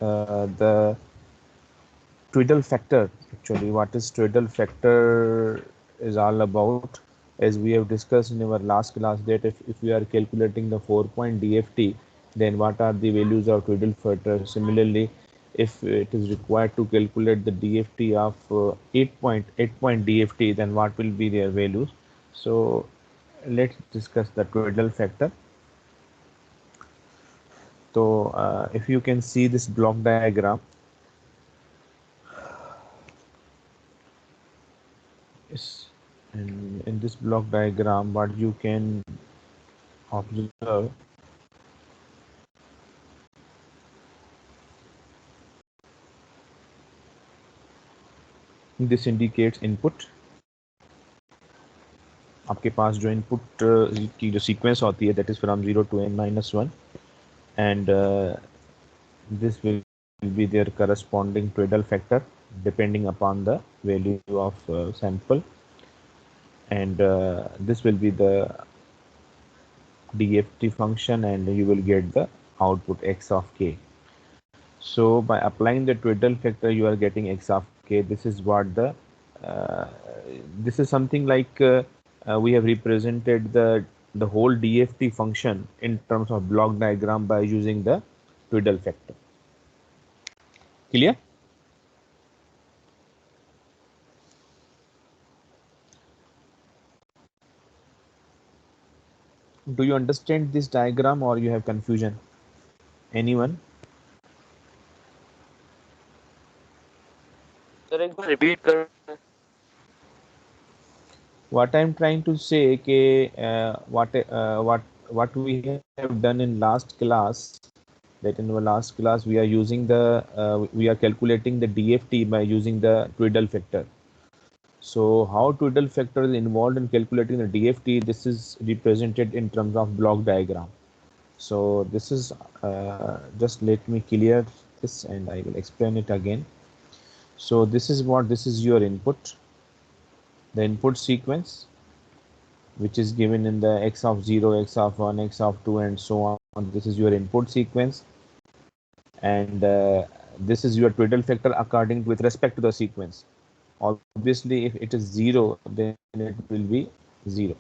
the twiddle factor. Actually, what is twiddle factor is all about, as we have discussed in our last class, that if we are calculating the 4-point DFT, then what are the values of twiddle factor. Similarly, if it is required to calculate the DFT of 8-point DFT, then what will be their values. So let's discuss the twiddle factor. So if you can see this block diagram, yes, and in this block diagram, what you can observe, this indicates input. आपके पास जो input की जो sequence होती है, that is from 0 to n-1, and this will be their corresponding twiddle factor depending upon the value of sample, and this will be the DFT function, and you will get the output x of k. So by applying the twiddle factor, you are getting x of k. This is what the this is something like we have represented the whole DFT function in terms of block diagram by using the twiddle factor. Clear? Do you understand this diagram or you have confusion? Anyone? Sir एक बार repeat कर. What I'm trying to say, what we have done in last class, that in our last class we are using the we are calculating the DFT by using the twiddle factor. So how twiddle factor is involved in calculating the DFT, this is represented in terms of block diagram. So this is just let me clear this and I will explain it again. So this is your input, the input sequence, which is given in the x of 0, x of 1, x of 2, and so on. This is your input sequence, and this is your twiddle factor according with respect to the sequence. Obviously, if it is 0, then it will be 0,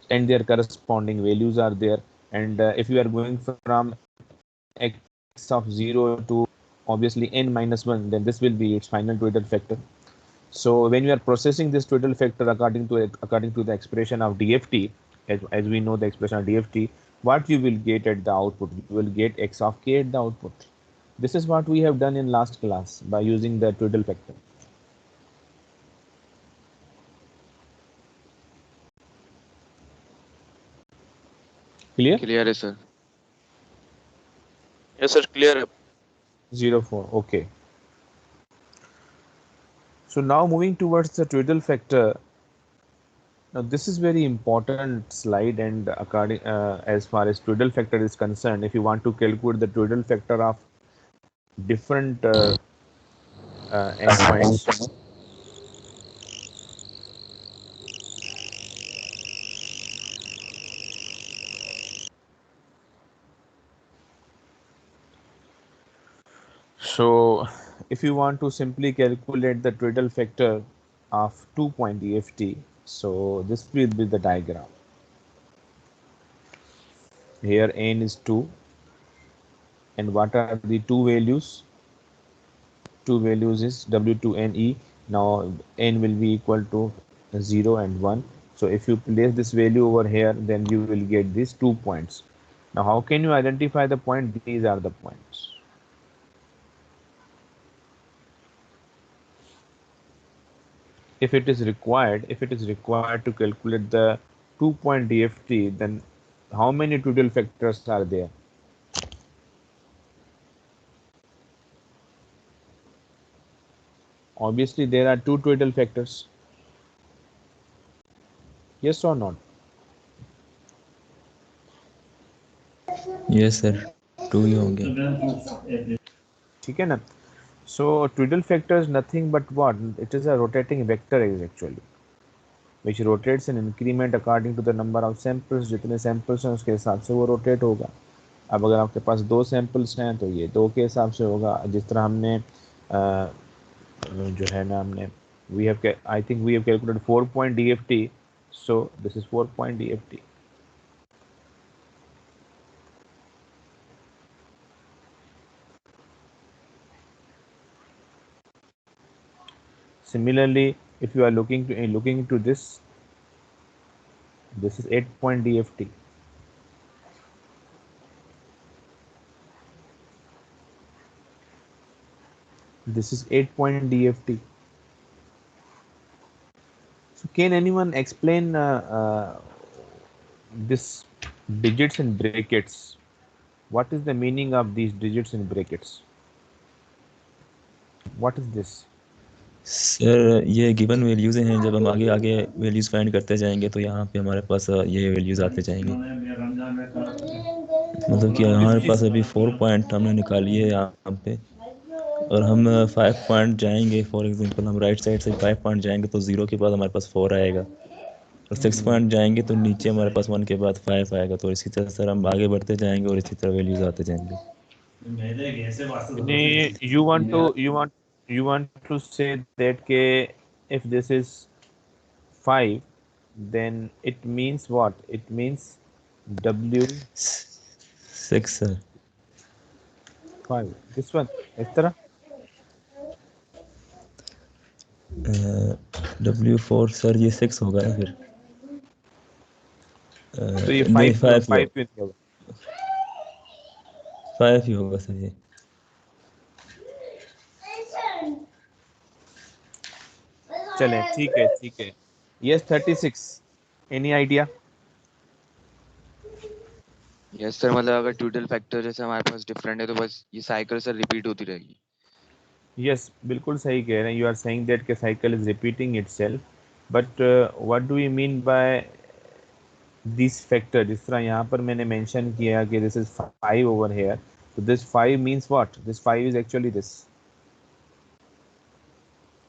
and their corresponding values are there. And if you are going from x of 0 to obviously n-1, then this will be its final twiddle factor. So when you are processing this twiddle factor according to the expression of DFT, as we know the expression of DFT, what you will get at the output? You will get x of k at the output. This is what we have done in last class by using the twiddle factor. Clear? Clear है sir. Yes sir, clear है. 04. Okay. So now moving towards the twiddle factor. Now this is very important slide, and according as far as twiddle factor is concerned, if you want to calculate the twiddle factor of different endpoints, so if you want to simply calculate the twiddle factor of 2-point DFT, so this will be the diagram. Here n is 2, and what are the two values? Two values is W2 and E. Now n will be equal to 0 and 1. So if you place this value over here, then you will get these 2 points. Now how can you identify the point? These are the points. If it is required to calculate the 2-point DFT, then how many twiddle factors are there? Obviously there are 2 twiddle factors. Yes or not? Yes sir, 2 ही होंगे. ठीक है ना? So twiddle factor is nothing but what? It is a rotating vector actually, which rotates in increment according to the number of samples. जितने samples हैं उसके हिसाब से वो rotate होगा. अब अगर आपके पास 2 सैंपल्स हैं तो ये 2 के हिसाब से होगा, जिस तरह हमने जो है ना हमने we have I think we have calculated 4 point DFT, so this is 4 point DFT. Similarly, if you are looking into this is 8 point DFT. This is 8 point DFT. So can anyone explain this digits in brackets? What is the meaning of these digits in brackets? What is this? Sir ये given values हैं, जब हम आगे आगे values find करते जाएंगे तो यहाँ पे हमारे पास ये वैल्यूज़ आते जाएंगे। मतलब कि हमारे पास अभी 4 पॉइंट हमने निकाली है यहाँ पे, और हम 5 पॉइंट जाएंगे। फॉर एग्जांपल हम राइट साइड से 5 पॉइंट जाएंगे तो 0 के बाद हमारे पास 4 आएगा, और 6 पॉइंट जाएंगे तो नीचे हमारे पास 1 के बाद 5 आएगा। तो इसी तरह सर हम आगे बढ़ते जाएंगे और इसी तरह वैल्यूज़ आते जाएंगे। You want to say that if this is 5, then it means what? It means W 6 sir. 5. This one, इस तरह W4 सर ये 6 होगा ना फिर? तो ये नहीं 5 5 क्यों नहीं होगा? 5 ही होगा सर ये। चलें, ठीक है. Yes, 36. Any idea? Yes sir, मतलब अगर ट्यूटल फैक्टर जैसे हमारे पास डिफरेंट है तो बस ये साइकिल सर रिपीट होती रहेगी। Yes, बिल्कुल सही कह रहे हैं. You are saying that the cycle is repeating itself. But what do you mean by this factor? जिस तरह यहाँ पर मैंने मेंशन किया कि this is 5 over here. So this 5 means what? This 5 is actually this.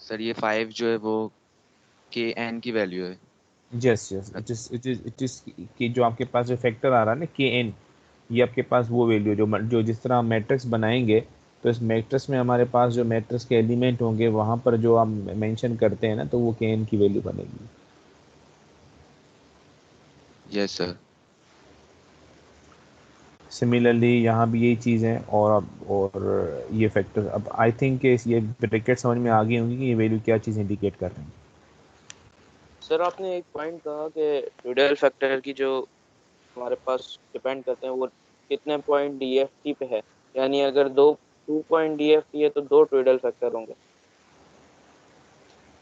Sir ये 5 जो है वो के एन की वैल्यू है। Yes. It is कि जो आपके पास जो फैक्टर आ रहा है ना Kn, ये आपके पास वो वैल्यू जो जिस तरह हम मैट्रिक्स बनाएंगे तो इस मैट्रिक्स में हमारे पास जो मैट्रिक्स के एलिमेंट होंगे वहां पर जो हम मेंशन करते हैं ना तो वो Kn की वैल्यू बनेगी। Yes sir. सिमिलरली यहाँ भी यही चीज़ है, और ये फैक्टर अब आई थिंक ये ब्रैकेट समझ में आ गई होंगी कि ये वैल्यू क्या चीज़ इंडिकेट कर रहे हैं। सर आपने एक पॉइंट कहा कि ट्यूडल फैक्टर की जो हमारे पास डिपेंड करते हैं वो कितने पॉइंट DFT पे है, यानी अगर 2 पॉइंट DFT है तो 2 ट्यूडल फैक्टर होंगे।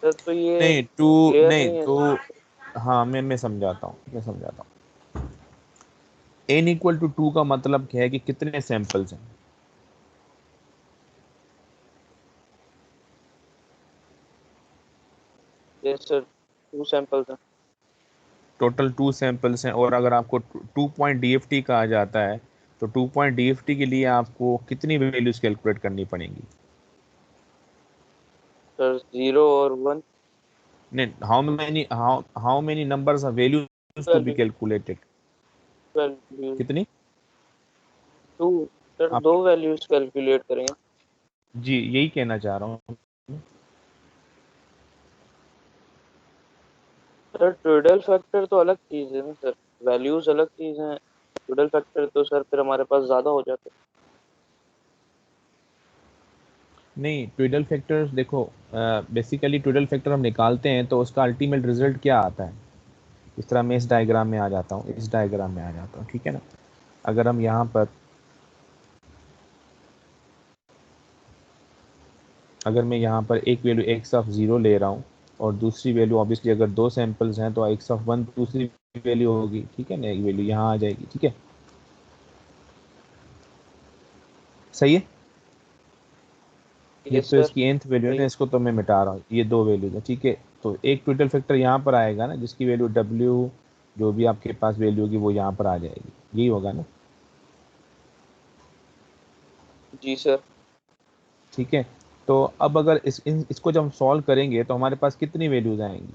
सर तो ये क्लियर नहीं है। हाँ मैं समझाता हूँ। n इक्वल टू 2 का मतलब क्या है कि कितने सैंपल्स हैं? यस सर, 2 सैंपल्स हैं। टोटल 2 सैंपल्स हैं, और अगर आपको 2 पॉइंट DFT कहा जाता है तो 2 पॉइंट DFT के लिए आपको कितनी वैल्यूज कैलकुलेट करनी पड़ेंगी? सर 0 और 1। नहीं, how many numbers of values to be calculated? Values कितनी? 2। सर आप 2 वैल्यूज कैलकुलेट करेंगे। जी यही कहना चाह रहा हूँ। सर ट्यूडल फैक्टर तो अलग चीज है ना सर, वैल्यूज अलग चीज हैं। ट्यूडल फैक्टर तो सर फिर हमारे पास ज्यादा हो जाते हैं। नहीं, ट्विडल फैक्टर देखो, बेसिकली ट्विडल फैक्टर हम निकालते हैं तो उसका अल्टीमेट रिजल्ट क्या आता है? इस तरह मैं इस डायग्राम में आ जाता हूँ, ठीक है ना। अगर हम यहाँ पर अगर मैं यहाँ पर एक वैल्यू x ऑफ 0 ले रहा हूँ और दूसरी वैल्यू ऑब्वियसली अगर 2 सैंपल्स हैं तो x ऑफ 1 दूसरी वैल्यू होगी, ठीक है ना, एक वैल्यू यहाँ आ जाएगी, ठीक है, सही है। ये यस तो सर। इसकी nth वैल्यू है ना, इसको तो मैं मिटा रहा हूँ, ये 2 वैल्यूज है, ठीक है। तो एक ट्विडल फैक्टर यहाँ पर आएगा ना जिसकी वैल्यू w जो भी आपके पास वैल्यू होगी वो यहाँ पर आ जाएगी, यही होगा ना, जी सर। ठीक है। तो अब अगर इसको जब हम सॉल्व करेंगे तो हमारे पास कितनी वैल्यूज आएंगी?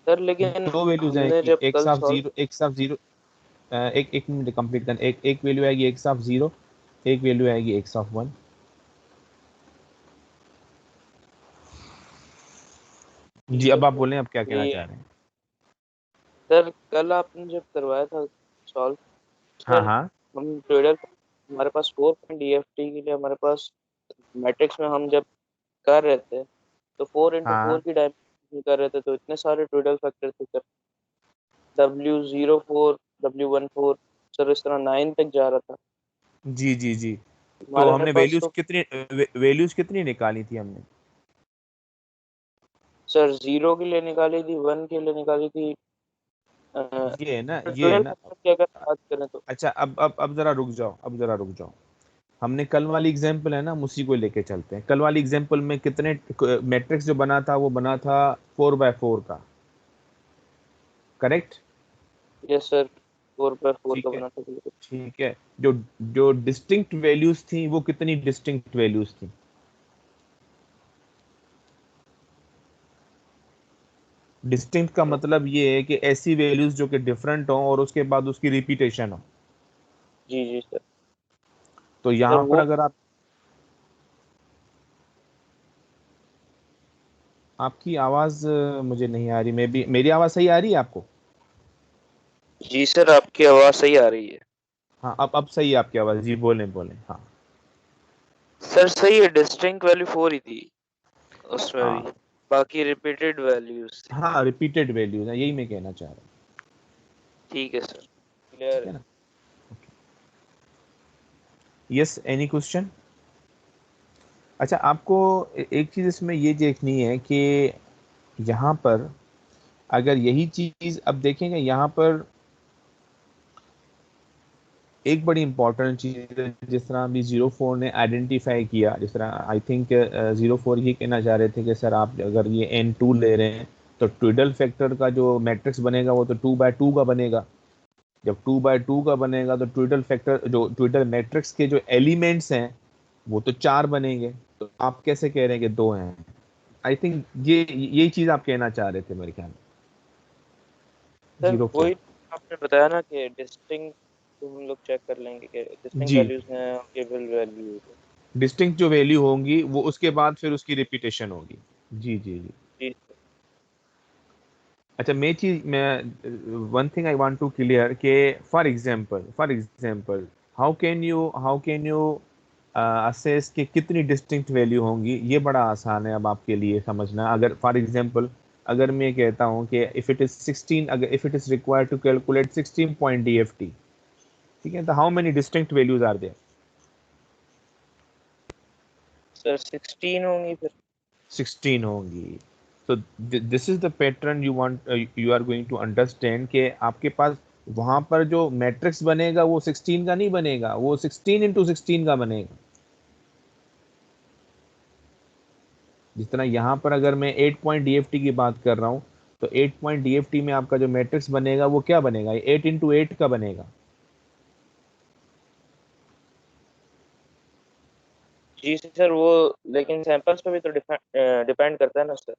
सर लेकिन 2 वैल्यूज हमने आएंगी, जब कल सॉल्व एक एक मिनट कंप्लीट कर, एक एक वैल्यू आएगी x ऑफ 0, एक वैल्यू आएगी x ऑफ 1। जी अब आप बोलें, आप क्या कहना चाह रहे हैं? सर कल आपने जब करवाया था सॉल्व, हाँ सर हाँ हम ट्रेडल, हमारे पास 4.DFT के लिए हमारे पास मैट्रिक्स में हम जब कर रहे थे तो 4 into 4 हाँ की डायमेंशन कर रहे थे, तो इतने सारे ट्रेडल फैक्टर थे सर, W04, W14, सर इस तरह 9 तक जा रहा था जी जी जी। तो हमारे हमने पास। वैल्यूज तो कितनी वैल्यूज कितनी निकाली थी हमने? सर 0 के लिए निकाली थी, 1 के लिए निकाली थी, ये है ना, ये है ट्रेडल ना। फैक्टर की अगर बात करें तो। अच्छा अब जरा रुक जाओ, अब जरा रुक जाओ। हमने कल वाली एग्जांपल है ना, हम उसी को लेके चलते हैं। कल वाली एग्जांपल में कितने मैट्रिक्स जो बना था वो बना था 4x4 का, करेक्ट? यस सर, 4x4 का ठीक है, बना था बिल्कुल। ठीक है। जो जो डिस्टिंक्ट वैल्यूज थी वो कितनी डिस्टिंक्ट वैल्यूज थी? डिस्टिंक्ट का मतलब ये है कि ऐसी वैल्यूज जो कि डिफरेंट हो और उसके बाद उसकी रिपीटेशन हो। जी जी सर। तो सर यहाँ पर वो, अगर आप, आपकी आवाज मुझे नहीं आ रही, मेरी आवाज सही आ रही है आपको? जी सर आपकी आवाज़ सही आ रही है। हाँ अब सही है आपकी आवाज, जी बोलें बोलें, हाँ। सर सही है, डिस्टिंक्ट वैल्यू 4 ही थी उसमें भी, हाँ बाकी रिपीटेड वैल्यूज थी। हाँ रिपीटेड वैल्यूज है, यही मैं कहना चाह रहा हूँ। ठीक है सर, ठीक क्लियर है है। ना? Yes, any question? अच्छा, आपको एक चीज इसमें ये देखनी है कि यहाँ पर अगर यही चीज अब देखेंगे, यहाँ पर एक बड़ी इंपॉर्टेंट चीज है, जिस तरह अभी 04 ने आइडेंटिफाई किया, जिस तरह आई थिंक 04 ये कहना चाह रहे थे कि सर आप अगर ये n2 ले रहे हैं तो ट्विडल फैक्टर का जो मैट्रिक्स बनेगा वो तो 2x2 का बनेगा। जब 2x2 का बनेगा तो ट्विडल फैक्टर जो ट्विडल मैट्रिक्स के जो एलिमेंट्स हैं वो तो 4 बनेंगे। तो आप कैसे कह रहे हैं कि 2 हैं? आई थिंक ये यही चीज आप कहना चाह रहे थे मेरे ख्याल में। सर 04, वही आपने बताया ना कि डिस्टिंक्ट, तो हम लोग चेक कर लेंगे कि डिस्टिंक्ट जी, वैल्यूज हैं और केवल वैल्यू है। डिस्टिंक्ट जो वैल्यू होंगी वो उसके बाद फिर उसकी रिपीटेशन होगी। जी जी जी। जी अच्छा, मैं one thing I want to clear कि for example how can you assess कि कितनी डिस्टिंक्ट वैल्यू होंगी? ये बड़ा आसान है अब आपके लिए समझना। अगर फॉर एग्जांपल अगर मैं कहता हूँ कि इफ इट इज 16, अगर if it is required to calculate 16 point DFT, ठीक है, तो how many distinct values are there? Sir 16 होंगी फिर। 16 होंगी। तो this is the pattern you are going to understand कि आपके पास वहां पर जो मैट्रिक्स बनेगा वो 16 का नहीं बनेगा, वो 16 into 16 का बनेगा। जिस तरह यहाँ पर अगर मैं 8 पॉइंट डीएफटी की बात कर रहा हूँ तो 8 पॉइंट डीएफटी में आपका जो मैट्रिक्स बनेगा वो क्या बनेगा? 8 into 8 का बनेगा। जी सर वो, लेकिन सैंपल्स पे भी तो डिपेंड करता है ना सर,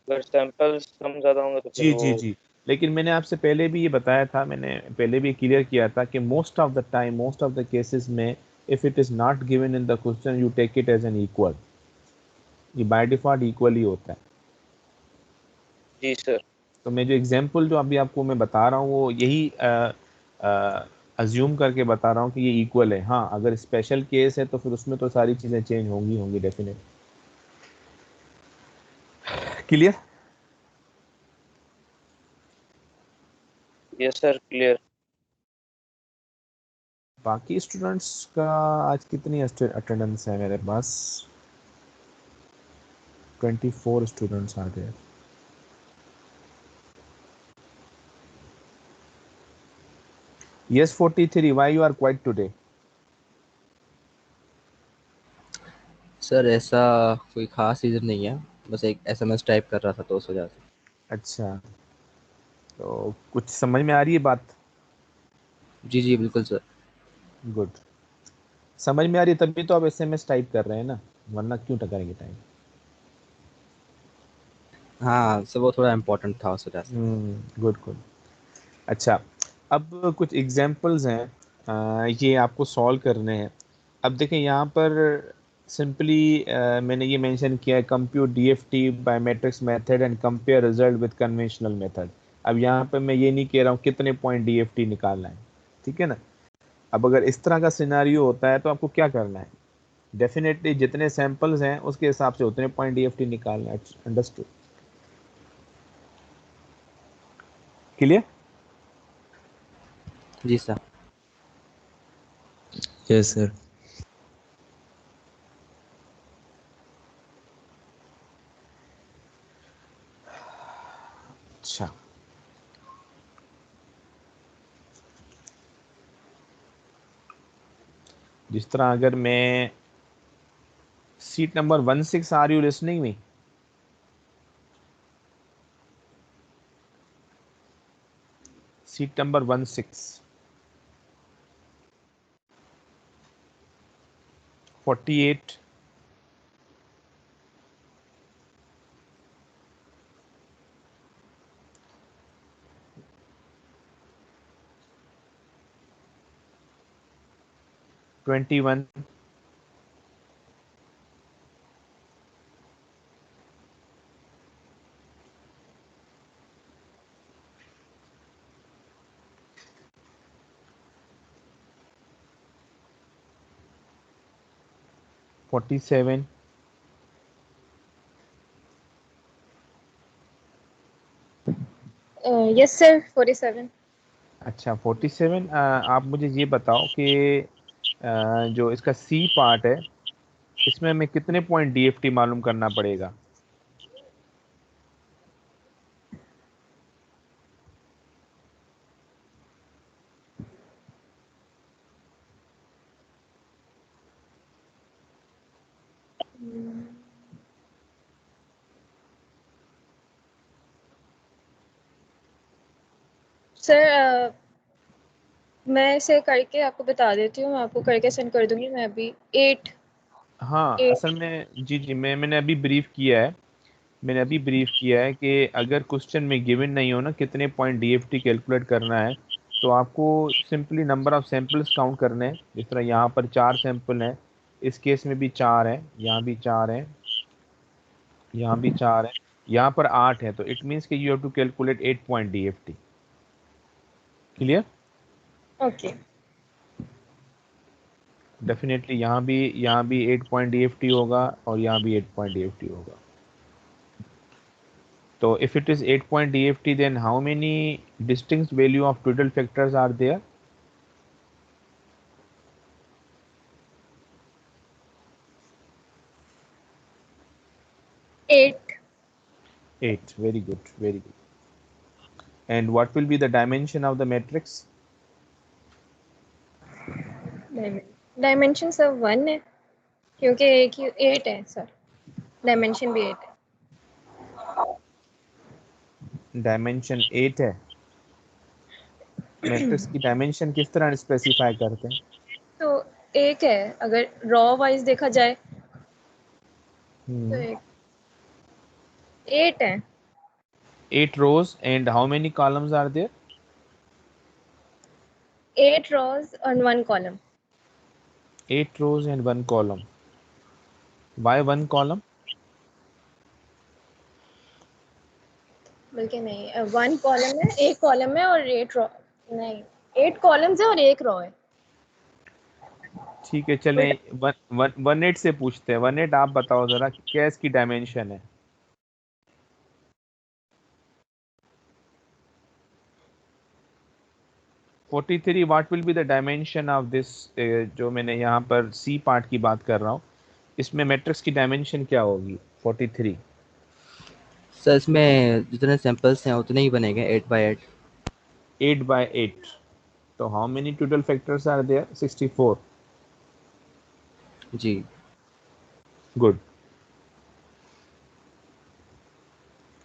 अगर सैंपल्स कम ज़्यादा होंगे तो फिर जी वो। जी जी। लेकिन मैंने आपसे पहले भी ये बताया था, मैंने पहले भी क्लियर किया था कि most of the time, most of the cases में if it is not given in the question you take it as an equal. ये बाय डिफॉल्ट इक्वल ही होता है। जी सर। तो मैं जो एग्जांपल जो अभी आपको मैं बता रहा हूँ वो यही अज्यूम करके बता रहा हूँ कि ये इक्वल है। हाँ, अगर स्पेशल केस है तो फिर उसमें तो सारी चीज़ें चेंज होंगी होंगी definite. Clear? Yes sir clear. बाकी स्टूडेंट्स का आज कितनी अटेंडेंस है मेरे पास? 24 स्टूडेंट्स आ गए। Yes, 43, why you are quiet today? Sir ऐसा कोई खास रीज़न नहीं है, बस एक एसएमएस टाइप कर रहा था तो उस वजह से। अच्छा, तो कुछ समझ में आ रही है बात? जी जी बिल्कुल सर। गुड। समझ में आ रही है तभी तो आप एसएमएस टाइप कर रहे हैं ना, वरना क्यों टकराएंगे टाइम? हाँ सर वो थोड़ा इम्पोर्टेंट था उस वजह से। Good good. अच्छा, अब कुछ एग्जांपल्स हैं, ये आपको सॉल्व करने हैं। अब देखें यहाँ पर सिंपली मैंने ये मेंशन किया है, compute DFT by matrix method and compare result with conventional method. अब यहाँ पर मैं ये नहीं कह रहा हूँ कितने पॉइंट डीएफटी निकालना है, ठीक है ना। अब अगर इस तरह का सिनारियो होता है तो आपको क्या करना है, डेफिनेटली जितने सैंपल्स हैं उसके हिसाब से उतने पॉइंट डीएफटी निकालना है। अंडरस्टूड? क्लियर? जी सर। Yes sir. अच्छा, जिस तरह अगर मैं seat number 16, are you listening me? Seat number 16, 48, 21, forty seven, yes sir 47। अच्छा 47। आप मुझे ये बताओ कि जो इसका सी पार्ट है इसमें हमें कितने पॉइंट डीएफटी मालूम करना पड़ेगा? सर मैं इसे करके आपको बता देती हूँ, मैं आपको करके सेंड कर दूंगी। मैं अभी 8 हाँ, असल में जी जी मैंने अभी ब्रीफ किया है। मैंने अभी ब्रीफ किया है कि अगर क्वेश्चन में गिवन नहीं हो ना कितने पॉइंट डीएफटी कैलकुलेट करना है, तो आपको simply number of samples count करने हैं। जिस तरह यहाँ पर 4 सैंपल हैं, इस केस में भी 4 है, यहाँ भी 4 है, यहाँ भी 4 है, यहाँ पर 8 है, तो इट मीन्स कि you have to calculate 8 point DFT. Clear? Okay. Definitely यहाँ भी 8 पॉइंट डीएफटी होगा और यहाँ भी 8 पॉइंट डीएफटी होगा। तो if it is 8 point DFT, then how many distinct value of twiddle factors are there? 8 8. Very good, very good. And what will be the dimension of the matrix? Dimension sir 1 है, क्योंकि एक ही 8 है sir, dimension भी 8 है। Dimension 8 है। Matrix की dimension किस तरह स्पेसिफाई करते हैं? तो एक है, अगर रॉ वाइज देखा जाए तो 8 है। 8 rows and how many columns are there? 8 rows and 1 column। 8 rows and 1 column. Why 1 column? बल्कि नहीं, 1 कॉलम है, एक कॉलम है और 8 रो, नहीं 8 कॉलम्स है और एक रो है। ठीक है, चलें 118 से पूछते हैं। 118 आप बताओ जरा क्या इसकी डायमेंशन है? 43, what will be the dimension of this? जो मैंने यहाँ पर सी पार्ट की बात कर रहा हूँ, इसमें मैट्रिक्स की डायमेंशन क्या होगी? 43। सर इसमें जितने सैंपल्स हैं उतने ही बनेंगे 8 बाय 8। 8 by 8, तो how many total factors are there? 64। जी। गुड।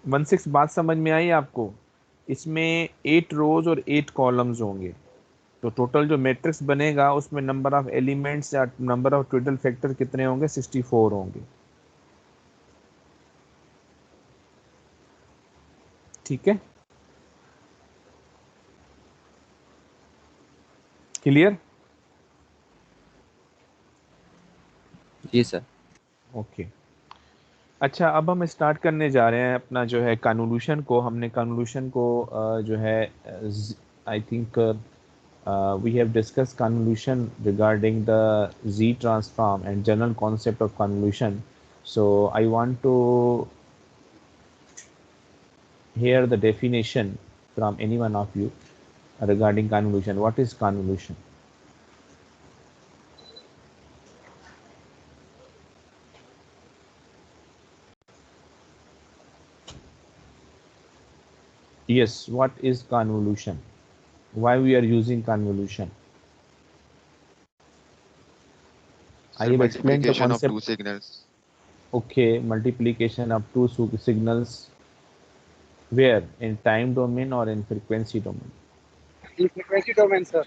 16 बात समझ में आई आपको? इसमें 8 रोज और 8 कॉलम्स होंगे, तो टोटल जो मैट्रिक्स बनेगा उसमें नंबर ऑफ एलिमेंट्स या नंबर ऑफ टोटल फैक्टर कितने होंगे? 64 होंगे। ठीक है। क्लियर? जी सर। ओके, अच्छा अब हम स्टार्ट करने जा रहे हैं अपना जो है कन्वोल्यूशन को। हमने कन्वोल्यूशन को जो है I think we have discussed convolution regarding the Z transform and general concept of convolution. So I want to hear the definition from any one of you regarding convolution. What is convolution? Yes, what is convolution? Why we are using convolution? I Sir, have explained the multiplication of concept. two signals. Okay, multiplication of two signals. Where? In time domain or in frequency domain? In frequency domain, sir.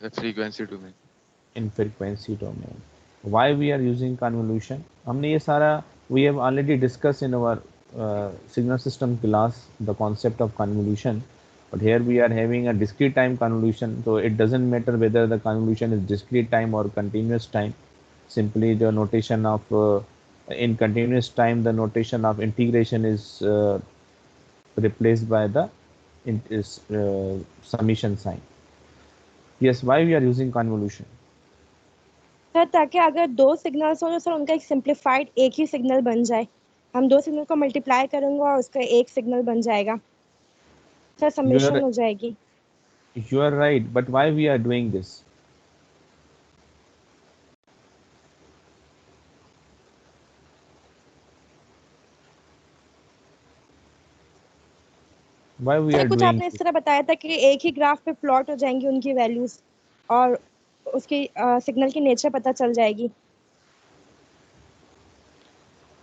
The frequency domain. In frequency domain. Why we are using convolution? हमने ये सारा we have already discussed in our signal system class the concept of convolution, but here we are having a discrete time convolution, so it doesn't matter whether the convolution is discrete time or continuous time. Simply the notation of in continuous time the notation of integration is replaced by the summation sign. Yes, why we are using convolution? Sir ताकि अगर दो signals हो तो sir उनका एक simplified एक ही signal बन जाए। हम दो सिग्नल को मल्टीप्लाई करेंगे और उसका एक सिग्नल बन जाएगा सर, समेशन हो जाएगी। You are right, but why we are doing this? Why we are कुछ doing आपने इस तरह बताया था कि एक ही ग्राफ पे प्लॉट हो जाएंगी उनकी वैल्यूज और उसकी सिग्नल की नेचर पता चल जाएगी।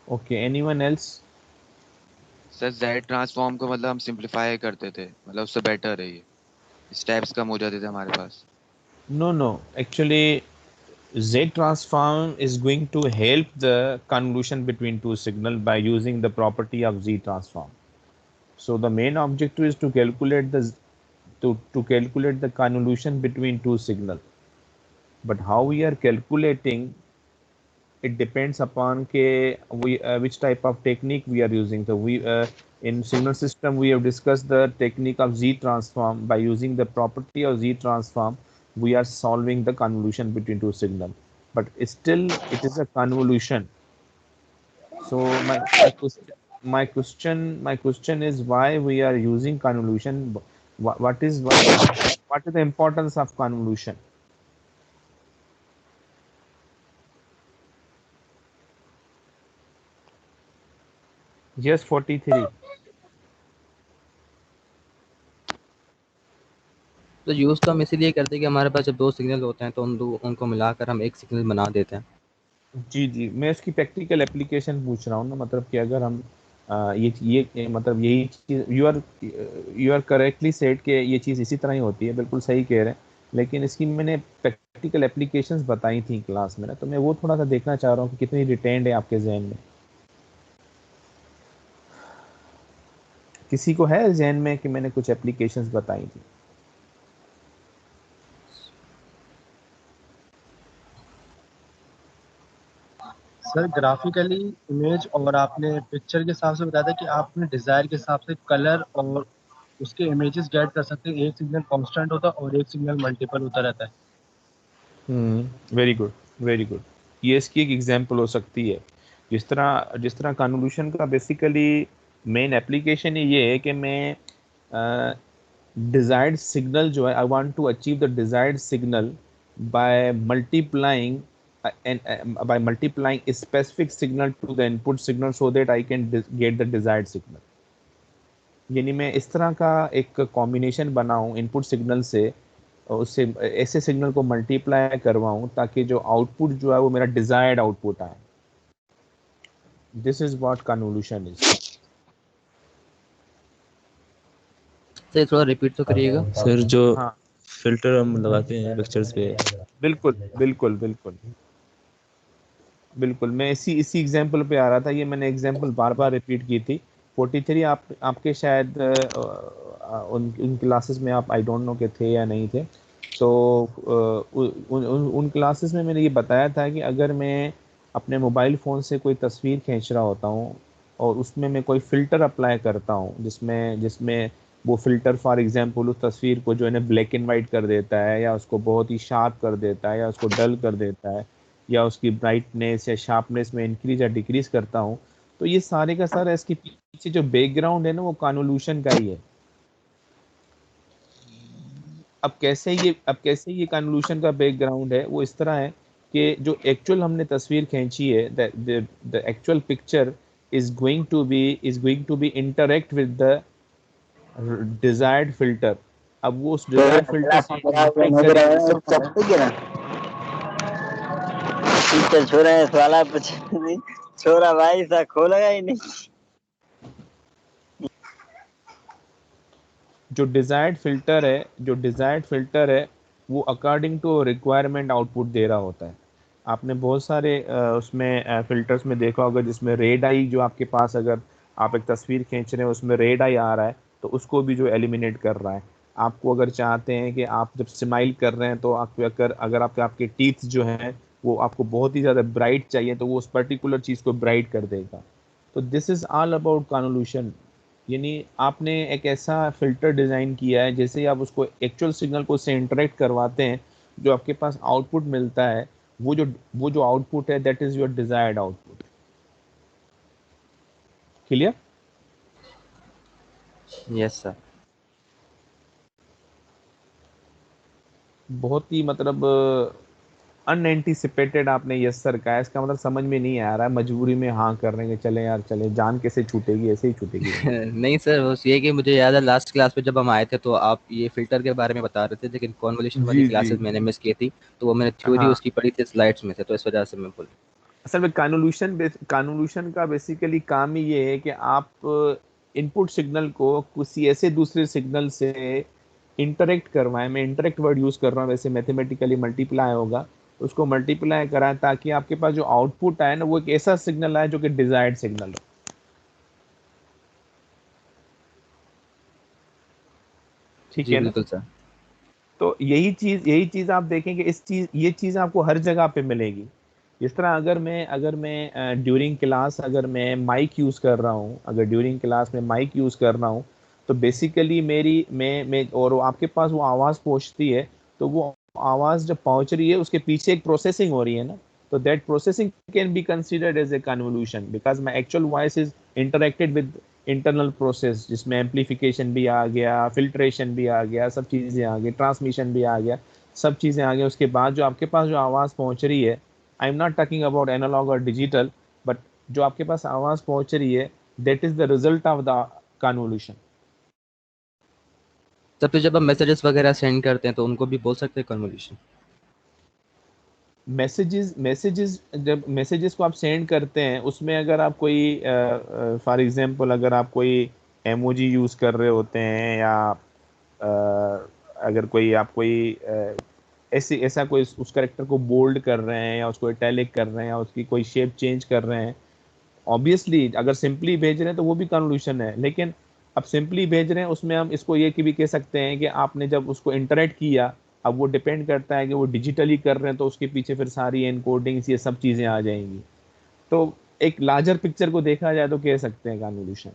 Okay, anyone else? Sir Z transform को मतलब हम सिंपलीफाई करते थे, मतलब उससे बेटर है ये, स्टेप्स कम हो जाते थे हमारे पास। No, no. Actually, Z transform is going to help the convolution between two signal by using the property of Z transform. So the main objective is to calculate the to calculate the convolution between two signal. But how we are calculating, it depends upon which type of technique we are using. So we in signal system we have discussed the technique of Z transform. By using the property of Z transform, we are solving the convolution between two signal. But still, it is a convolution. So my question is why we are using convolution. What is the importance of convolution? Yes, 43. तो use तो हम इसीलिए करते हैं कि हमारे पास जब दो सिग्नल होते हैं तो उनको मिलाकर हम एक सिग्नल बना देते हैं। जी जी, मैं इसकी प्रैक्टिकल एप्लीकेशन पूछ रहा हूँ ना, मतलब कि अगर हम ये मतलब यही चीज़ यू आर करेक्टली सेड कि ये चीज़ इसी तरह ही होती है, बिल्कुल सही कह रहे हैं, लेकिन इसकी मैंने प्रैक्टिकल एप्लीकेशंस बताई थी क्लास में ना, तो मैं वो थोड़ा सा देखना चाह रहा हूँ कि कितनी रिटेंड है आपके जहन में। किसी को है जहन में कि मैंने कुछ एप्लीकेशंस बताई थी? सर ग्राफिकली इमेज और आपने पिक्चर के हिसाब से बताया था कि आप अपने डिजायर के हिसाब से कलर और उसके इमेजेस गेट कर सकते हैं। एक सिग्नल कांस्टेंट होता है और एक सिग्नल मल्टीपल होता रहता है। Very good, very good. ये इसकी एक एग्जांपल हो सकती है। जिस तरह कन्वोल्यूशन का बेसिकली मेन एप्लीकेशन ये है कि मैं डिजायर्ड सिग्नल जो है, I want to achieve the desired signal by multiplying by multiplying a specific signal to the input signal so that I can get the desired signal. यानी मैं इस तरह का एक कॉम्बिनेशन बनाऊं इनपुट सिग्नल से, और उससे ऐसे सिग्नल को मल्टीप्लाई करवाऊं ताकि जो आउटपुट जो है वो मेरा डिजायर्ड आउटपुट आए। This is what convolution is. Sir थोड़ा रिपीट तो करिएगा। सर जो हाँ फिल्टर हम लगाते हैं पिक्चर्स पे, बिल्कुल बिल्कुल बिल्कुल बिल्कुल, मैं इसी एग्जांपल पे आ रहा था। ये मैंने एग्जांपल बार बार रिपीट की थी। 43 आपके शायद उन क्लासेस में आप आई डोंट नो के थे या नहीं थे, तो उन क्लासेस में मैंने ये बताया था कि अगर मैं अपने मोबाइल फ़ोन से कोई तस्वीर खींच रहा होता हूँ और उसमें मैं कोई फ़िल्टर अप्लाई करता हूँ जिसमें जिसमें वो फ़िल्टर फॉर एग्जांपल उस तस्वीर को जो है ना ब्लैक एंड वाइट कर देता है, या उसको बहुत ही शार्प कर देता है, या उसको डल कर देता है, या उसकी ब्राइटनेस या शार्पनेस में इंक्रीज या डिक्रीज करता हूँ, तो ये सारे का सारा इसके पीछे जो बैकग्राउंड है ना वो कन्वोल्यूशन का ही है। अब कैसे ये कन्वोल्यूशन का बैकग्राउंड है, वो इस तरह है कि जो एक्चुअल हमने तस्वीर खींची है, the actual picture is going to be interact with the desired filter. अब वो उस डिजायर्ड फिल्टर से interact करेगी। छोरा है साला छोरा भाई सा खोलेगा ही नहीं। जो डिजायर्ड फिल्टर है वो अकॉर्डिंग टू रिक्वायरमेंट आउटपुट दे रहा होता है। आपने बहुत सारे उसमें फिल्टर्स में देखा होगा जिसमें रेड आई, जो आपके पास अगर आप एक तस्वीर खींच रहे हैं उसमें रेड आई आ रहा है तो उसको भी जो एलिमिनेट कर रहा है। आपको अगर चाहते हैं कि आप जब स्माइल कर रहे हैं तो आप अगर आपके टीथ जो हैं वो आपको बहुत ही ज़्यादा ब्राइट चाहिए तो वो उस पर्टिकुलर चीज़ को ब्राइट कर देगा। तो this is all about convolution. यानी आपने एक ऐसा फिल्टर डिज़ाइन किया है जैसे ही आप उसको एक्चुअल सिग्नल को से इंटरेक्ट करवाते हैं, जो आपके पास आउटपुट मिलता है वो जो आउटपुट है that is your desired output. Clear? Yes sir. बहुत ही मतलब अनएंटिसिपेटेड आपने यस सर कहा है, इसका मतलब समझ में नहीं आ रहा है, मजबूरी में हाँ कर रहे हैं, चले यार चले, जान कैसे छूटेगी, ऐसे ही छूटेगी। नहीं सर, बस ये कि मुझे याद है लास्ट क्लास में जब हम आए थे तो आप ये फिल्टर के बारे में बता रहे थे, लेकिन कॉन्वोल्यूशन वाली जी क्लासेस जी मैंने मिस की थी, तो वो मैंने थ्योरी हाँ, उसकी पढ़ी थी स्लाइड्स में से, तो इस वजह से मैं भूल। असल में कन्वोल्यूशन का बेसिकली काम ही ये है कि आप इनपुट सिग्नल को किसी ऐसे दूसरे सिग्नल से इंटरेक्ट करवाएं। मैं इंटरेक्ट वर्ड यूज कर रहा हूँ, वैसे मैथमेटिकली मल्टीप्लाई होगा, उसको मल्टीप्लाई कराएं ताकि आपके पास जो आउटपुट आए ना वो एक ऐसा सिग्नल आए जो कि डिजायर्ड सिग्नल हो। ठीक जी है ना? बिल्कुल सर। तो यही चीज आप देखेंगे, ये चीज आपको हर जगह पे मिलेगी। जिस तरह अगर मैं ड्यूरिंग क्लास अगर मैं माइक यूज कर रहा हूँ, अगर ड्यूरिंग क्लास में माइक यूज कर रहा हूँ तो बेसिकली मेरी मैं और आपके पास वो आवाज पहुंचती है, तो वो आवाज जब पहुंच रही है उसके पीछे एक प्रोसेसिंग हो रही है ना, तो that processing can be considered as a convolution because my actual voice is interacted with internal process, जिसमें एम्पलीफिकेशन भी आ गया, फिल्ट्रेशन भी आ गया, सब चीज़ें आ गई, ट्रांसमिशन भी आ गया, सब चीज़ें आ गई। उसके बाद जो आपके पास जो आवाज़ पहुंच रही है, I am not talking about analogue और डिजिटल, बट जो आपके पास आवाज़ पहुंच रही है that is the result of the convolution. तब तो जब हम मैसेजेस वगैरह सेंड करते हैं तो उनको भी बोल सकते हैं कन्वोल्यूशन? मैसेजेस जब मैसेजेस को आप सेंड करते हैं उसमें अगर आप कोई फॉर एग्जांपल अगर आप कोई एमोजी यूज कर रहे होते हैं, या अगर ऐसा कोई उस कैरेक्टर को बोल्ड कर रहे हैं या उसको इटैलिक कर रहे हैं या उसकी कोई शेप चेंज कर रहे हैं, ऑब्वियसली अगर सिंपली भेज रहे हैं तो वो भी कन्वोल्यूशन है। लेकिन अब सिंपली भेज रहे हैं उसमें हम इसको ये कि भी कह सकते हैं कि आपने जब उसको इंटरेक्ट किया, अब वो डिपेंड करता है कि वो डिजिटली कर रहे हैं तो उसके पीछे फिर सारी एनकोडिंग्स ये सब चीज़ें आ जाएंगी। तो एक लार्जर पिक्चर को देखा जाए तो कह सकते हैं कन्वोल्यूशन।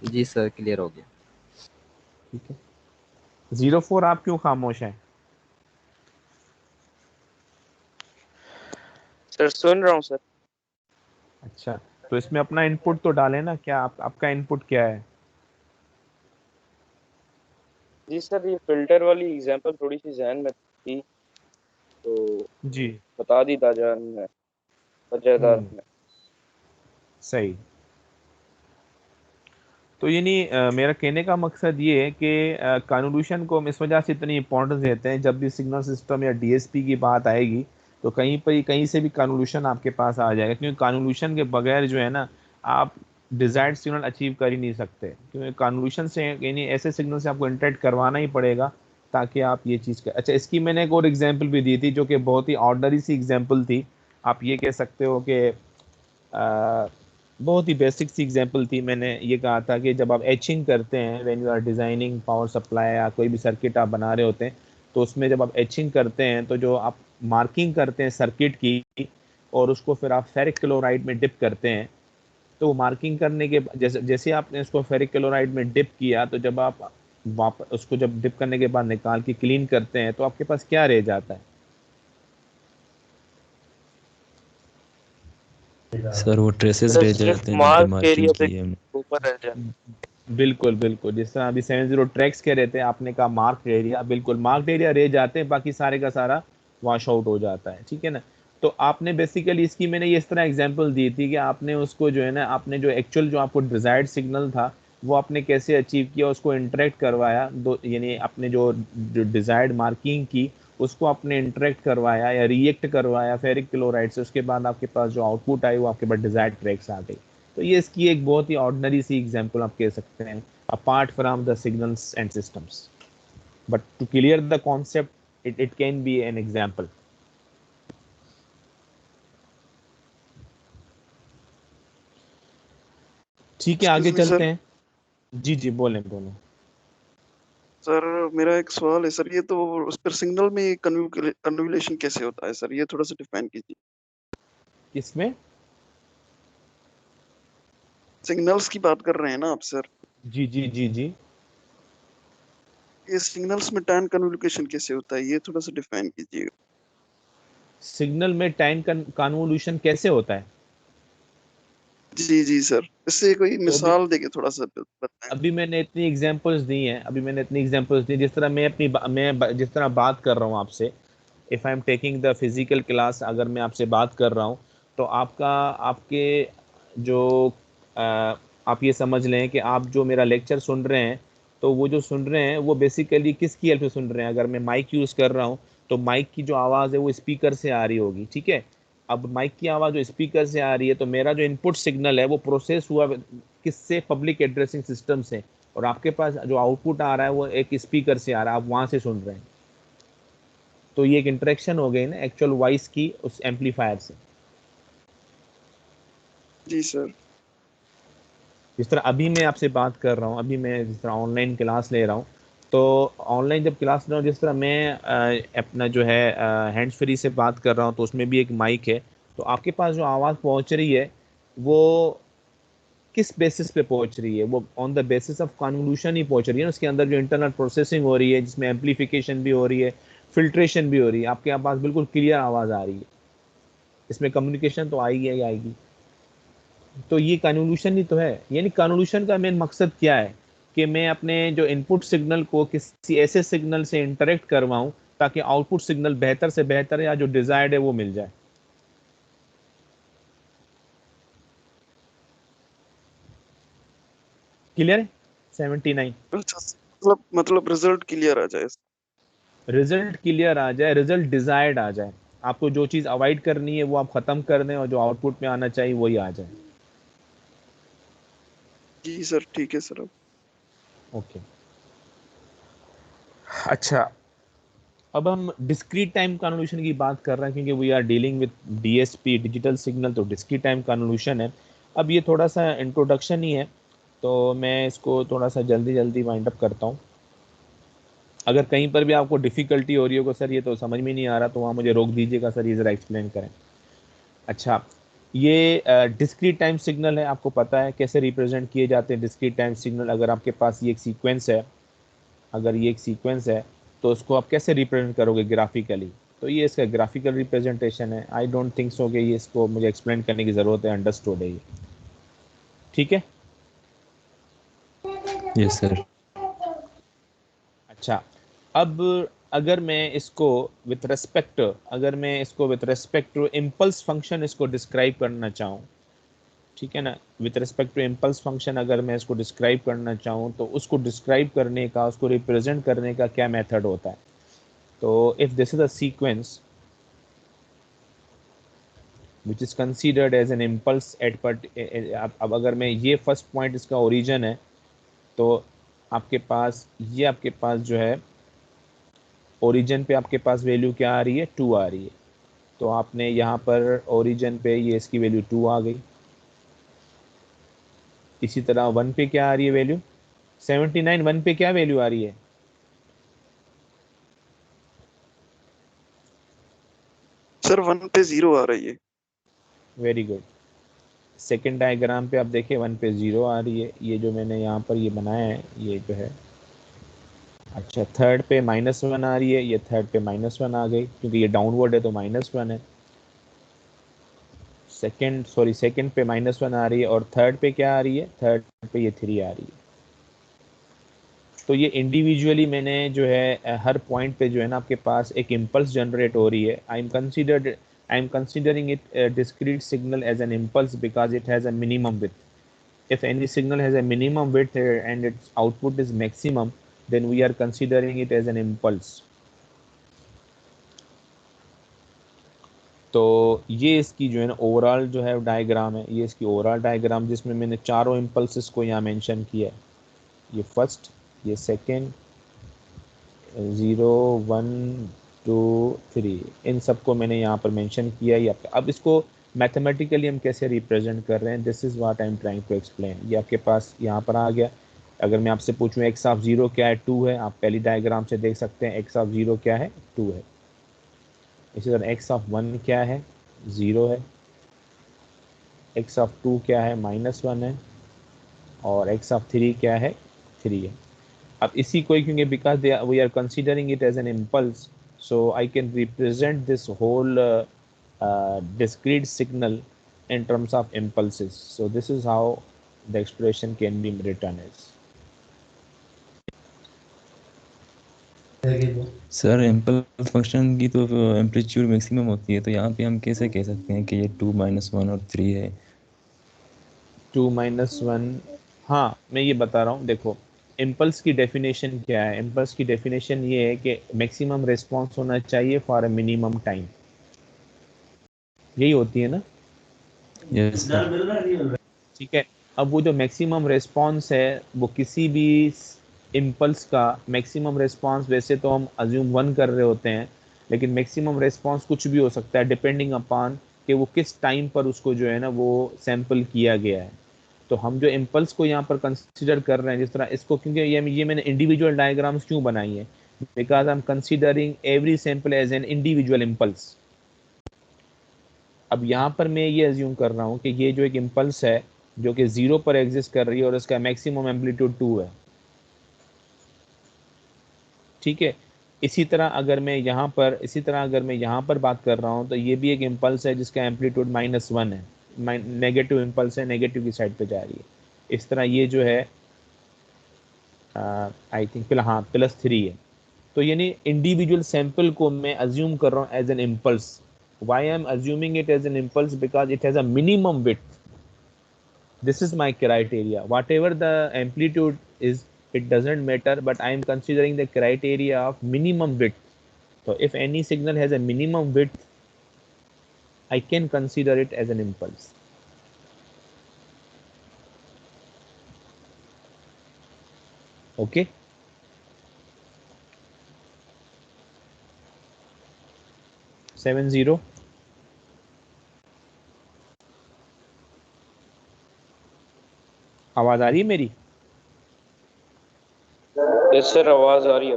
जी सर, क्लियर हो गया। ठीक है। 04 आप क्यों खामोश हैं? सर सुन रहा हूँ सर। अच्छा, तो इसमें अपना इनपुट तो डालें ना, क्या आपका इनपुट क्या है? जी सर, ये फिल्टर वाली एग्जांपल थोड़ी सी जहन में थी तो जी। बता दी ताजा में वजहदार में। सही। तो ये नहीं, मेरा कहने का मकसद ये है कि कन्वोल्यूशन को हम इस वजह से इतनी इंपॉर्टेंस देते हैं, जब भी सिग्नल सिस्टम या डीएसपी की बात आएगी तो कहीं से भी कन्वोल्यूशन आपके पास आ जाएगा, क्योंकि कन्वोल्यूशन के बगैर जो है ना आप डिजायर्ड सिग्नल अचीव कर ही नहीं सकते, क्योंकि कन्वोल्यूशन से यानी ऐसे सिग्नल से आपको इंटरेक्ट करवाना ही पड़ेगा ताकि आप ये चीज़ कर। अच्छा, इसकी मैंने एक और एग्जाम्पल भी दी थी जो कि बहुत ही ऑर्डनरी सी एग्जाम्पल थी। आप ये कह सकते हो कि बहुत ही बेसिक सी एग्जांपल थी। मैंने ये कहा था कि जब आप एचिंग करते हैं, when you are designing power supply या कोई भी सर्किट आप बना रहे होते हैं, तो उसमें जब आप एचिंग करते हैं तो जो आप मार्किंग करते हैं सर्किट की और उसको फिर आप फेरिक क्लोराइड में डिप करते हैं, तो वो मार्किंग करने के जैसे जैसे आपने उसको फेरिक क्लोराइड में डिप किया, तो जब आप वापस उसको जब डिप करने के बाद निकाल के क्लीन करते हैं तो आपके पास क्या रह जाता है? सर वो ट्रेसेस सर रह सिर्फ जाते हैं जिनकी मार्क मार्किंग एरिया पे की है हमने। ऊपर रह जाए। बिल्कुल बिल्कुल, जिस तरह अभी 70 ट्रैक्स के रहते हैं, आपने कहा मार्क एरिया, बिल्कुल मार्क एरिया रह जाते हैं, बाकी सारे का सारा वॉश आउट हो जाता है, ठीक है ना। तो आपने बेसिकली इसकी मैंने ये इस तरह एग्जांपल दी थी कि आपने उसको जो है ना, आपने जो एक्चुअल जो आपको डिजायर्ड सिग्नल था वो आपने कैसे अचीव किया, उसको इंटरेक्ट करवाया दो, यानी आपने जो डिजायर्ड मार्किंग की उसको आपने इंटरेक्ट करवाया या रिएक्ट करवाया फेरिक क्लोराइड से, उसके बाद आपके पास जो आउटपुट आई वो आपके पास डिजायर्ड ट्रैक्स आ गई। तो ये इसकी एक बहुत ही ऑर्डिनरी सी एग्जांपल आप कह सकते हैं, apart from the signals and systems, but to clear the concept it can be an example. ठीक है, आगे Excuse me, चलते सर। हैं। जी जी, बोलें बोलें। सर मेरा एक सवाल है सर, ये तो उस पर सिग्नल में कन्वोल्यूशन कैसे होता है सर, ये थोड़ा सा डिफाइन कीजिए। किसमें? सिग्नल्स की बात कर रहे हैं ना आप सर, जी जी जी जी। ये सिग्नल्स में टाइम कन्वोल्यूशन कैसे होता है, ये थोड़ा सा डिफाइन कीजिए। सिग्नल में टाइम कन्वोल्यूशन कैसे होता है? जी जी सर, इससे कोई तो मिसाल देके थोड़ा सा बताएं। अभी मैंने इतनी एग्जांपल्स दी हैं, जिस तरह जिस तरह बात कर रहा हूँ आपसे, if I am taking the physical class, अगर मैं आपसे बात कर रहा हूँ तो आपके जो आप ये समझ लें कि आप जो मेरा लेक्चर सुन रहे हैं, तो वो जो सुन रहे हैं वो बेसिकली किसकी हेल्प से सुन रहे हैं? अगर मैं माइक यूज़ कर रहा हूँ तो माइक की जो आवाज़ है वो स्पीकर से आ रही होगी, ठीक है। अब माइक की आवाज़ जो स्पीकर से आ रही है, तो मेरा जो इनपुट सिग्नल है वो प्रोसेस हुआ किससे? पब्लिक एड्रेसिंग सिस्टम से, और आपके पास जो आउटपुट आ रहा है वो एक स्पीकर से आ रहा है, आप वहाँ से सुन रहे हैं। तो ये एक इंटरेक्शन हो गई ना एक्चुअल वॉइस की उस एम्पलीफायर से। जी सर। जिस तरह अभी मैं आपसे बात कर रहा हूँ, अभी मैं जिस तरह ऑनलाइन क्लास ले रहा हूँ, तो ऑनलाइन जब क्लास ले रहा हूँ, जिस तरह मैं अपना जो है हैंड्स फ्री से बात कर रहा हूँ, तो उसमें भी एक माइक है। तो आपके पास जो आवाज़ पहुँच रही है वो किस बेसिस पे पहुँच रही है? वो on the basis of convolution ही पहुँच रही है ना। उसके अंदर जो इंटरनल प्रोसेसिंग हो रही है, जिसमें एम्पलीफिकेशन भी हो रही है, फिल्ट्रेशन भी हो रही है, आपके पास बिल्कुल क्लियर आवाज़ आ रही है, इसमें कम्युनिकेशन तो आएगी ही आएगी। तो ये कन्वोल्यूशन ही तो है। यानी कन्वोल्यूशन का मेन मकसद क्या है? कि मैं अपने जो इनपुट सिग्नल को किसी ऐसे सिग्नल से इंटरेक्ट करवाऊं ताकि आउटपुट सिग्नल बेहतर से बेहतर या जो डिजायर्ड है वो मिल जाए। क्लियर है? 79। अच्छा, मतलब रिजल्ट क्लियर आ जाए। रिजल्ट क्लियर आ जाए, रिजल्ट डिजायर्ड आ जाए, आपको जो चीज अवॉइड करनी है वो आप खत्म कर दें और जो आउटपुट में आना चाहिए वही आ जाए। जी सर, ठीक है सर। ओके, अच्छा, अब हम डिस्क्रीट टाइम कन्वोल्यूशन की बात कर रहे हैं, क्योंकि we are dealing with DSP, digital signal, तो डिस्क्रीट टाइम कन्वोल्यूशन है। अब ये थोड़ा सा इंट्रोडक्शन ही है, तो मैं इसको थोड़ा सा जल्दी जल्दी वाइंड अप करता हूँ। अगर कहीं पर भी आपको डिफ़िकल्टी हो रही होगा, सर ये तो समझ में नहीं आ रहा, तो वहाँ मुझे रोक दीजिएगा, सर ये ज़रा एक्सप्लेन करें। अच्छा, ये डिस्क्रीट टाइम सिग्नल है, आपको पता है कैसे रिप्रेजेंट किए जाते हैं डिस्क्रीट टाइम सिग्नल। अगर आपके पास ये एक सीक्वेंस है, अगर ये एक सीक्वेंस है, तो उसको आप कैसे रिप्रेजेंट करोगे ग्राफिकली? तो ये इसका ग्राफिकल रिप्रेजेंटेशन है। आई डोंट थिंक सो कि ये इसको मुझे एक्सप्लेन करने की ज़रूरत है, अंडरस्टूड है ये, ठीक है। Yes sir. अच्छा, अब अगर मैं इसको with respect to impulse function इसको डिस्क्राइब करना चाहूँ, ठीक है ना, with respect to impulse function अगर मैं इसको डिस्क्राइब करना चाहूँ, तो उसको डिस्क्राइब करने का, उसको रिप्रेजेंट करने का क्या मेथड होता है? तो if this is a sequence which is considered as an impulse अब अगर मैं ये फर्स्ट पॉइंट इसका ओरिजिन है, तो आपके पास जो है ओरिजिन पे आपके पास वैल्यू क्या आ रही है? 2 आ रही है। तो आपने यहाँ पर ओरिजिन पे ये इसकी वैल्यू 2 आ गई। इसी तरह 1 पे क्या आ रही है वैल्यू, 79 1 पे क्या वैल्यू आ रही है, सर 1 पे 0 आ रही है। Very good. सेकंड डायग्राम पे आप देखिए 1 पे 0 आ रही है, ये जो मैंने यहाँ पर ये बनाया है ये जो है। अच्छा थर्ड पे -1 आ रही है, ये थर्ड पे -1 आ गई क्योंकि ये डाउनवर्ड है तो -1 है। सेकंड पे -1 आ रही है और थर्ड पे क्या आ रही है, थर्ड पे ये 3 आ रही है। तो ये इंडिविजुअली मैंने जो है हर पॉइंट पे जो है ना आपके पास एक इम्पल्स जनरेट हो रही है। I am considering it discrete signal as an impulse because it has a minimum width. If any signal has a minimum width and its output is maximum, then we are considering it as an impulse. तो ये इसकी जो है ना overall जो है diagram है, ये इसकी ओवरऑल डायग्राम जिसमें मैंने चारों इम्पल्सेस को यहाँ मेंशन किया है। ये फर्स्ट, ये सेकंड, 0 1 2 3, इन सबको मैंने यहाँ पर मेंशन किया है। अब इसको मैथमेटिकली हम कैसे रिप्रेजेंट कर रहे हैं, this is what I am trying to explain. ये आपके पास यहाँ पर आ गया। अगर मैं आपसे पूछूं x ऑफ 0 क्या है, 2 है। आप पहली डायग्राम से देख सकते हैं x ऑफ 0 क्या है, 2 है। इसी तरह x ऑफ 1 क्या है, 0 है। x ऑफ 2 क्या है, -1 है। और x ऑफ 3 क्या है, 3 है। अब इसी को क्योंकि because we are considering it as an impulse, so I can represent this whole discrete signal in terms of impulses. So this is how the expression can be written as. Sir impulse function की तो amplitude maximum होती है, तो यहाँ पे हम कैसे कह सकते हैं कि ये 2 -1 और 3 है। 2 -1, हाँ मैं ये बता रहा हूँ। देखो इम्पल्स की डेफिनेशन क्या है, इम्पल्स की डेफिनेशन ये है कि मैक्सिमम रिस्पॉन्स होना चाहिए फॉर अ मिनिमम टाइम, यही होती है ना। यस ठीक है। अब वो जो मैक्सिमम रिस्पॉन्स है वो किसी भी इम्पल्स का मैक्सिमम रिस्पॉन्स, वैसे तो हम अज्यूम 1 कर रहे होते हैं, लेकिन मैक्सिमम रिस्पॉन्स कुछ भी हो सकता है डिपेंडिंग अपॉन कि वो किस टाइम पर उसको जो है ना वो सैंपल किया गया है। तो हम जो इम्पल्स को यहाँ पर कंसिडर कर रहे हैं जिस तरह इसको, क्योंकि ये मैंने इंडिविजुअल डायग्राम्स क्यों बनाई है, because I am considering every sample as an individual impulse. अब यहाँ पर मैं ये अज्यूम कर रहा हूँ कि ये जो एक इम्पल्स है जो कि 0 पर एग्जिस्ट कर रही है और इसका मैक्सिमम एम्पलीट्यूड 2 है। ठीक है। इसी तरह अगर मैं यहाँ पर बात कर रहा हूँ तो ये भी एक इम्पल्स है जिसका एम्पलीट्यूड -1 है, नेगेटिव इम्पल्स है, नेगेटिव की साइड पे जा रही है। इस तरह ये जो है आई थिंक हाँ +3 है। तो यानी इंडिविजुअल सैंपल को मैं अज्यूम कर रहा हूँ as an impulse. Why I am assuming it as an impulse, because it has a minimum width. This is my criteria. Whatever the amplitude is, it doesn't matter, but I am considering the criteria of minimum width. So if any signal has a minimum width, I can consider it as an impulse. Okay. Seven zero. आवाज आ रही है मेरी? Yes sir आवाज आ रही है।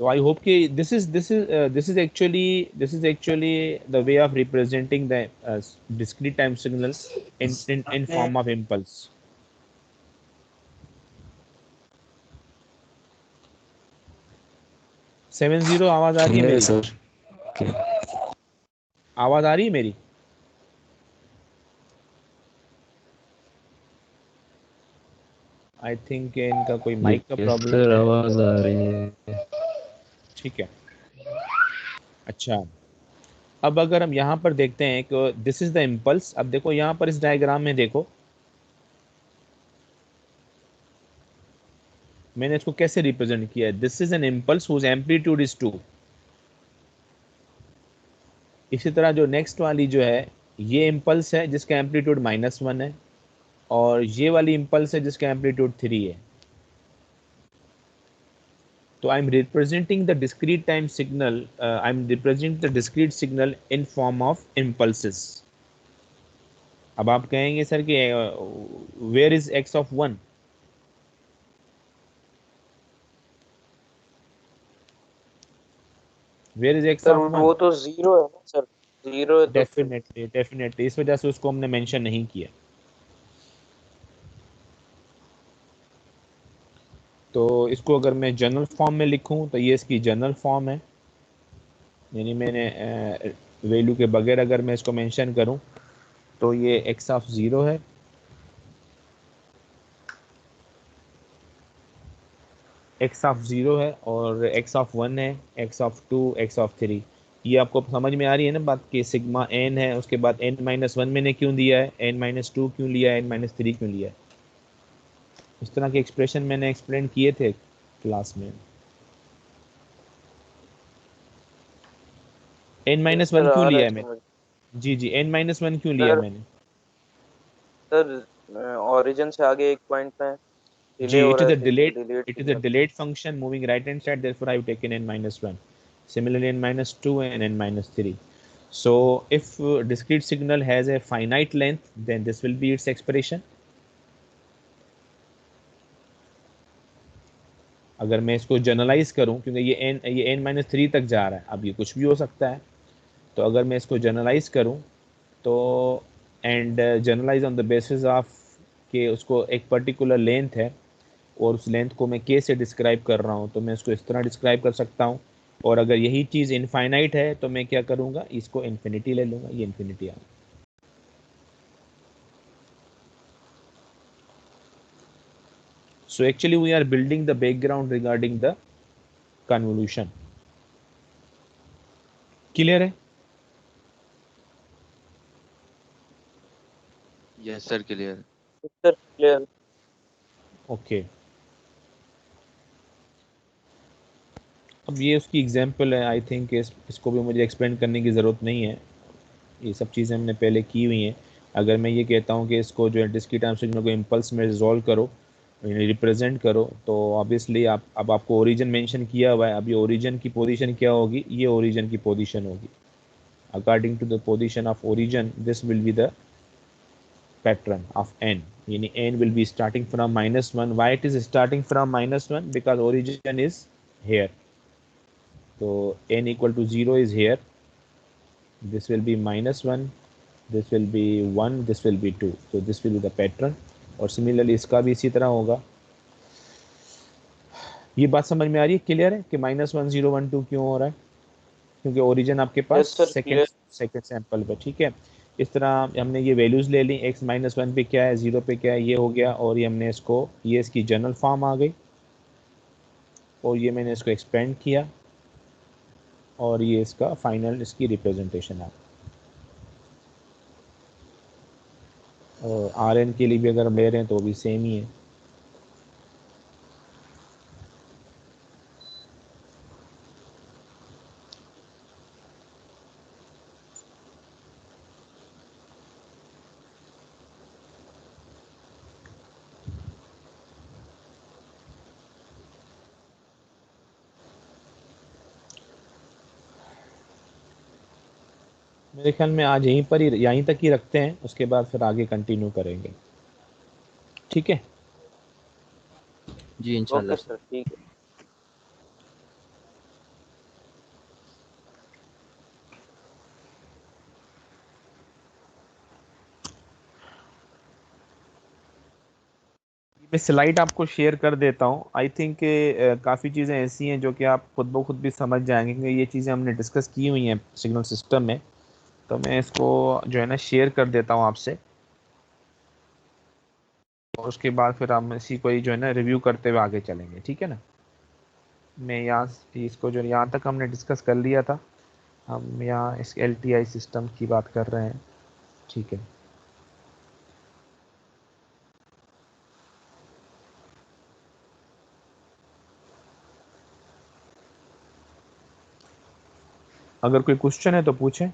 So I hope कि this is actually the way of representing the discrete time signals in form of impulse. Seven zero आवाज आ रही है मेरी? सर आवाज आ रही है मेरी? आई थिंक इनका कोई माइक का प्रॉब्लम सर है। आवाज आ रही है। ठीक है। अच्छा अब अगर हम यहाँ पर देखते हैं कि दिस इज द इम्पल्स। अब देखो यहाँ पर इस डायग्राम में देखो मैंने इसको कैसे रिप्रेजेंट किया है। This is an impulse whose amplitude is 2। इसी तरह जो नेक्स्ट वाली जो है ये इम्पल्स है जिसका एम्पलीट्यूड -1 है, और ये वाली इम्पल्स है जिसका एम्पलीट्यूड 3 है। तो I am representing the discrete time signal, I am representing the discrete signal in form of impulses. अब आप कहेंगे सर कि where is x of 1? Where is x sir of 1? वो तो जीरो है ना सर, जीरो है तो फिर डेफिनेटली डेफिनेटली, इस वजह से उसको हमने मेंशन नहीं किया। तो इसको अगर मैं जनरल फॉर्म में लिखूं तो ये इसकी जनरल फॉर्म है, यानी मैंने वैल्यू के बगैर अगर मैं इसको मेंशन करूं तो ये एक्स ऑफ 0 है, एक्स ऑफ 0 है, और एक्स ऑफ 1 है, एक्स ऑफ 2, एक्स ऑफ 3। ये आपको समझ में आ रही है ना बात कि सिग्मा n है, उसके बाद n-1 मैंने क्यों दिया है, n-2 क्यों लिया है, n-3 क्यों लिया है। इस तरह के एक्सप्रेशन मैंने एक्सप्लेन किए थे क्लास में। यस n-1 सर, क्यों आ रहा लिया है है मैंने? समझ। जी जी, n-1 क्यों लिया सर मैंने? सर ओरिजिन से आगे एक पॉइंट में डिले जी, हो इट रहा इज है अ तो इसलिए delayed, delete it is a किया। delayed function moving right hand side, therefore I have taken n-1. Similarly n-2 and n-3. So if discrete signal has a finite length, then this will be its expression. अगर मैं इसको generalise करूं, क्योंकि ये n-3 तक जा रहा है, अब ये कुछ भी हो सकता है, तो अगर मैं इसको जनरलाइज करूं तो and generalise on the basis of कि उसको एक पर्टिकुलर लेंथ है और उस लेंथ को मैं k से डिस्क्राइब कर रहा हूँ, तो मैं इसको इस तरह डिस्क्राइब कर सकता हूँ। और अगर यही चीज़ इनफाइनाइट है तो मैं क्या करूँगा, इसको इन्फिनिटी ले लूँगा, ये इन्फिनिटी आ। So actually we are building the background regarding the convolution. Clear है? Yes sir, clear. Sir clear. Okay, अब ये उसकी एग्जांपल है। आई थिंक इसको भी मुझे एक्सप्लेन करने की ज़रूरत नहीं है, ये सब चीज़ें हमने पहले की हुई हैं। अगर मैं ये कहता हूँ कि इसको जो है डिस्क्रीट टाइम सिग्नल को इम्पल्स में रिजॉल्व करो, रिप्रेजेंट करो, तो ऑब्वियसली आप अब आपको ओरिजिन मेंशन किया हुआ है, अब ये ओरिजिन की पोजीशन क्या होगी, ये ओरिजिन की पोजीशन होगी। According to the position of origin this will be the pattern of n, यानी n will be starting from -1. why it is starting from -1? because origin is here, so n equal to 0 is here, this will be -1, this will be 1, this will be 2, so this will be the pattern। और similarly इसका भी इसी तरह होगा। ये बात समझ में आ रही है, क्लियर है कि -1 0 1 2 क्यों हो रहा है? क्योंकि ओरिजिन आपके पास yes sir second clear. Second sample पे, ठीक है। इस तरह हमने ये वैल्यूज ले ली, x-1 पे क्या है, 0 पे क्या है, ये हो गया, और ये हमने इसको, ये इसकी जनरल फॉर्म आ गई, और ये मैंने इसको एक्सपेंड किया, और ये इसका फाइनल इसकी रिप्रेजेंटेशन है। और आर एन के लिए भी अगर हम ले रहे हैं तो भी सेम ही है। मेरे ख्याल में आज यहीं पर ही, यहीं तक ही रखते हैं, उसके बाद फिर आगे कंटिन्यू करेंगे, ठीक है। जी इंशाल्लाह ओके सर। सर ठीक है। मैं स्लाइड आपको शेयर कर देता हूँ। आई थिंक काफ़ी चीज़ें ऐसी हैं जो कि आप खुद ब खुद भी समझ जाएंगे, क्योंकि ये चीज़ें हमने डिस्कस की हुई हैं सिग्नल सिस्टम में। तो मैं इसको जो है ना शेयर कर देता हूँ आपसे, और उसके बाद फिर हम इसी को ही जो है ना रिव्यू करते हुए आगे चलेंगे, ठीक है ना। मैं यहाँ इसको जो यहाँ तक हमने डिस्कस कर लिया था, हम यहाँ इस LTI सिस्टम की बात कर रहे हैं, ठीक है। अगर कोई क्वेश्चन है तो पूछें।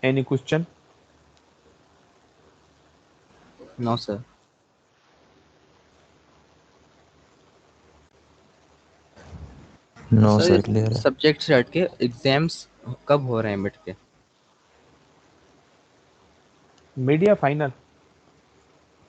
Any question? No sir. No sir sir clear है। सब्जेक्ट से हट के एग्जाम्स कब हो रहे हैं मिड के? Media final